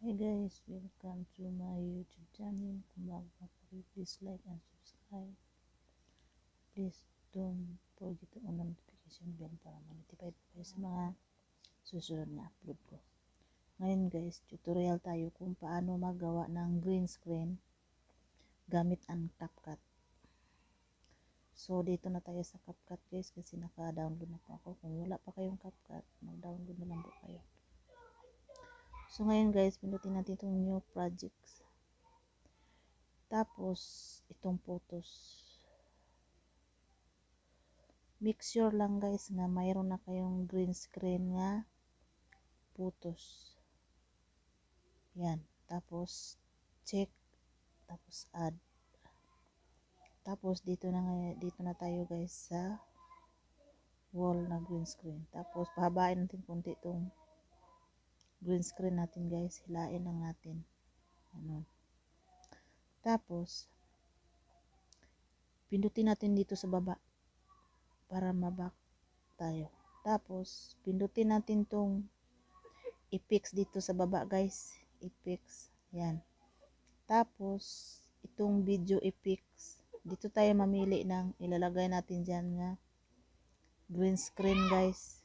Hey guys, welcome to my YouTube channel. Kung bago ka pa, please like and subscribe. Please don't forget to on notification bell para ma-notify po kayo sa mga susunod na upload ko. Ngayon guys, tutorial tayo kung paano magawa ng green screen gamit ang CapCut. So dito na tayo sa CapCut guys kasi naka-download na po ako. Kung wala pa kayong CapCut, mag-download na lang po kayo. So ngayon guys, pinutin natin itong new projects. Tapos, itong photos. Make sure lang guys nga mayroon na kayong green screen nga photos. Yan. Tapos, check. Tapos, add. Tapos, dito na tayo guys sa wall na green screen. Tapos, pahabain natin konti itong green screen natin guys. Hilain lang natin. Ano. Tapos, pindutin natin dito sa baba para maback tayo. Tapos, pindutin natin tong i-fix dito sa baba guys. I-fix. Yan. Tapos, itong video i-fix. Dito tayo mamili ng ilalagay natin dyan nga green screen guys.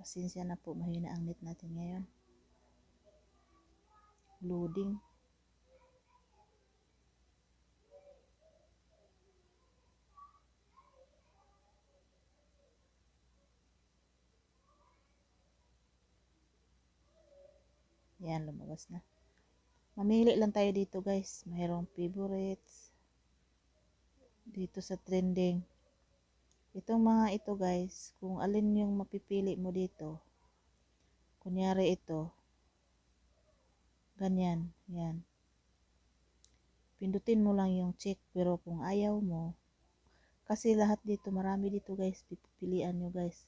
Pasensya na po, mahina ang net natin ngayon. Loading. Yan, lumabas na. Mamili lang tayo dito guys. Mayroong favorites. Dito sa trending. Itong mga ito guys, kung alin yung mapipili mo dito. Kunyari ito. Ganyan. Yan. Pindutin mo lang yung check. Pero kung ayaw mo, kasi lahat dito, marami dito guys. Pipilian nyo guys.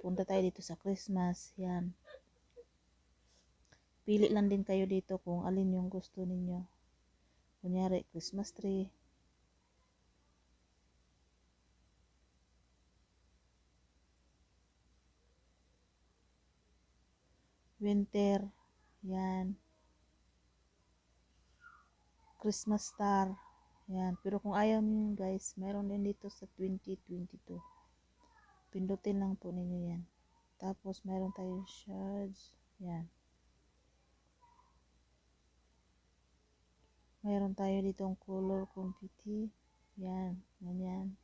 Punta tayo dito sa Christmas. Yan. Pili lang din kayo dito kung alin yung gusto ninyo. Kunyari, Christmas tree. Winter. Yan. Christmas star. Yan. Pero kung ayaw niyo guys, mayroon din dito sa 2022. Pindutin lang po ninyo yan. Tapos mayroon tayong shards. Yan. Mayroon tayo ditong color confetti. Yan. Ganyan.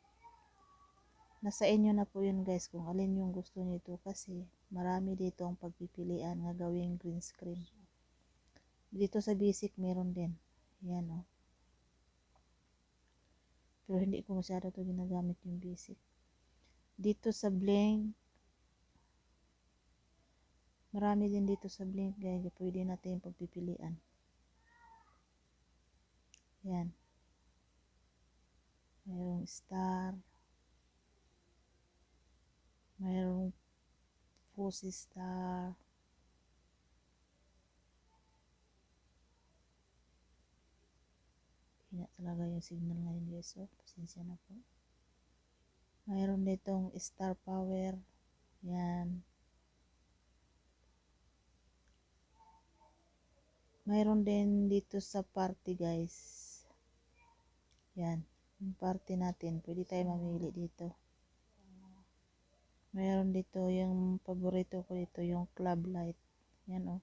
Nasa inyo na po yun guys kung alin yung gusto nito kasi marami dito ang pagpipilian nga gawing green screen. Dito sa basic meron din. Yan o. Pero hindi ko masyado ito ginagamit yung basic. Dito sa blank, marami din dito sa blank guys. Pwede natin yung pagpipilian. Yan. Mayroong star. Mayroong fuzzy star. Hina talaga yung signal ngayon guys. So, pasensya na po. Mayroon ditong star power. Yan. Mayroon din dito sa party guys. Yan. Yung party natin. Pwede tayo mamili dito. Mayroon dito yung paborito ko dito. Yung club light. Yan o.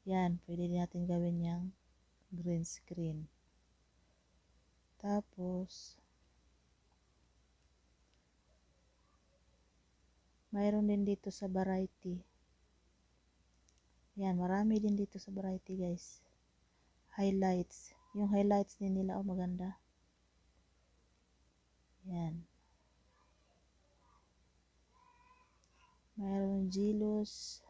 Yan. Pwede natin gawin yung green screen. Tapos, mayroon din dito sa variety. Yan, marami din dito sa variety guys. Highlights. Yung highlights din nila, oh maganda. Yan. Mayroon jealous.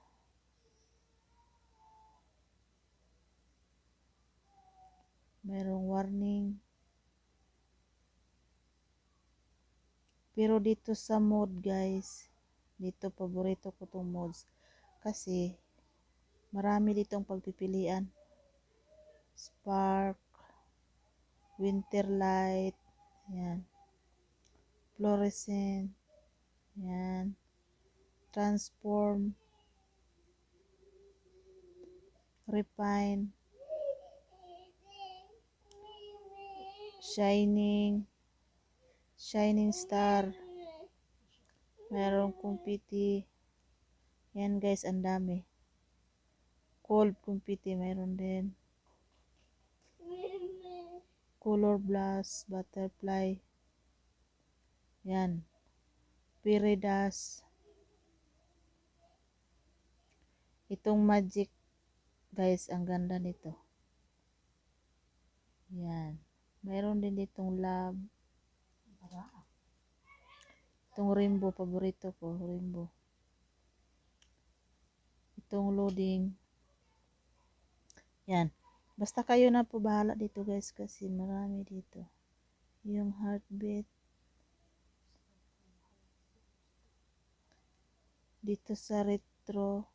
Mayroong warning. Pero dito sa mode guys, dito paborito ko tong modes. Kasi, marami ditong pagpipilian. Spark. Winter light. Yan. Fluorescent. Yan. transform, refine, shining, shining star, mayroong kumpiti. Yan guys, ang dami. Cold kumpiti, mayroon din. Color blast, butterfly. Yan. Piridas. Itong magic guys, ang ganda nito. Yan. Mayroon din ditong love. Itong rainbow, paborito ko, rainbow. Itong loading. Yan. Basta kayo na po bahala dito guys kasi marami dito. Yung heartbeat. Dito sa retro.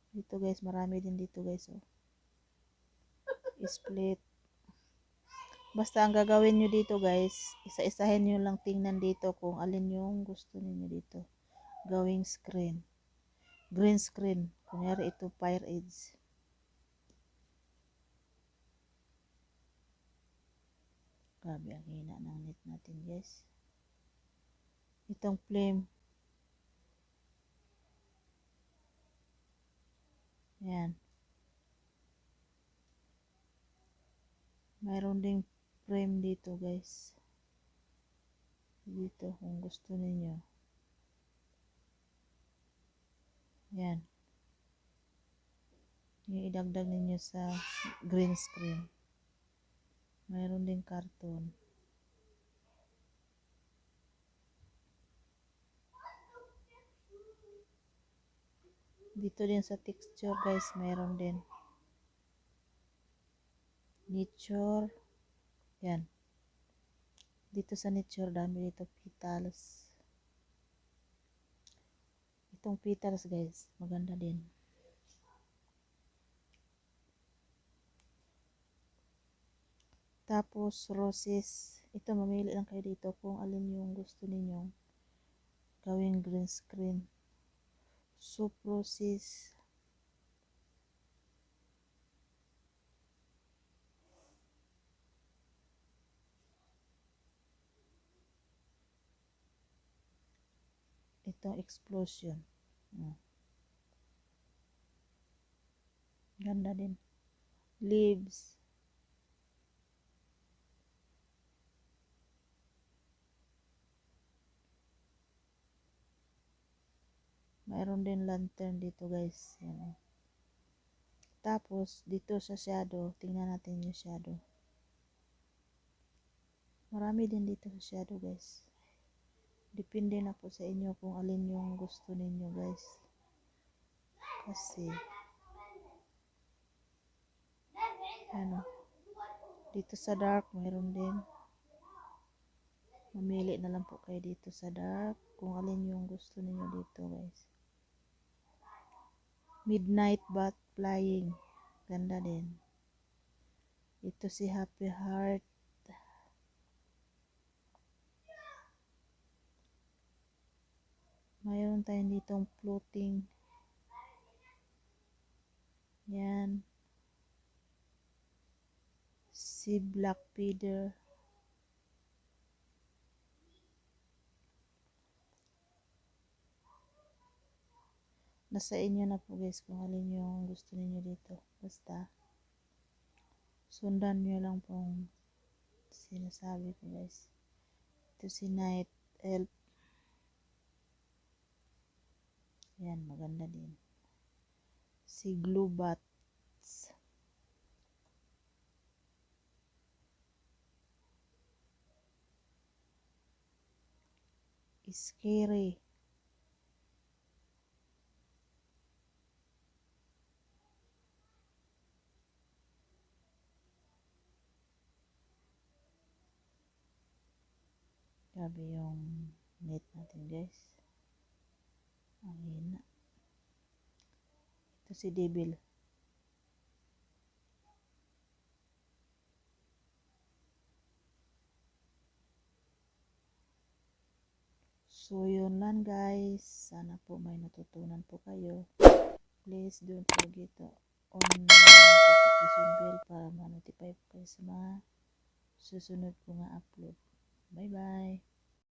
Dito guys, marami din dito guys. Oh. Split. Basta ang gagawin nyo dito guys, isa-isahin nyo lang tingnan dito kung alin yung gusto niyo dito. Gawing screen. Green screen. Kunyari ito Fire Edge. Grabe ang hina ng net natin guys. Itong flame. Yan. Mayroon ding frame dito guys. Dito kung gusto niyo. Yan. Yung idagdag ninyo sa green screen. Mayroon ding karton. Dito din sa texture guys, mayroon din. Nature. Yan. Dito sa nature, dami dito petals. Itong petals guys, maganda din. Tapos roses. Ito, mamili lang kayo dito kung alin yung gusto ninyong gawing green screen. Soup roses. Itong explosion. Ganda din. Leaves. Mayroon din lantern dito guys. Yan. Tapos, dito sa shadow, tingnan natin yung shadow. Marami din dito sa shadow guys. Depende na po sa inyo kung alin yung gusto ninyo guys. Kasi, ano, dito sa dark, mayroon din. Mamili na lang po kayo dito sa dark kung alin yung gusto ninyo dito guys. Midnight bat flying. Ganda din. Ito si Happy Heart. Mayroon tayong ditong floating. Yan. Si Black Feather. Nasa inyo na po guys kung alin yung gusto niyo dito. Basta sundan nyo lang pong sinasabi ko guys. Ito si Night Elf. Yan, maganda din. Si Glubats. Scary. Grabe yung net natin guys. Ang hina. Ito si Devil. So, yun lang guys. Sana po may natutunan po kayo. Please don't forget to on the notification bell para ma-notify po kayo sa mga susunod ko nga upload. Bye bye!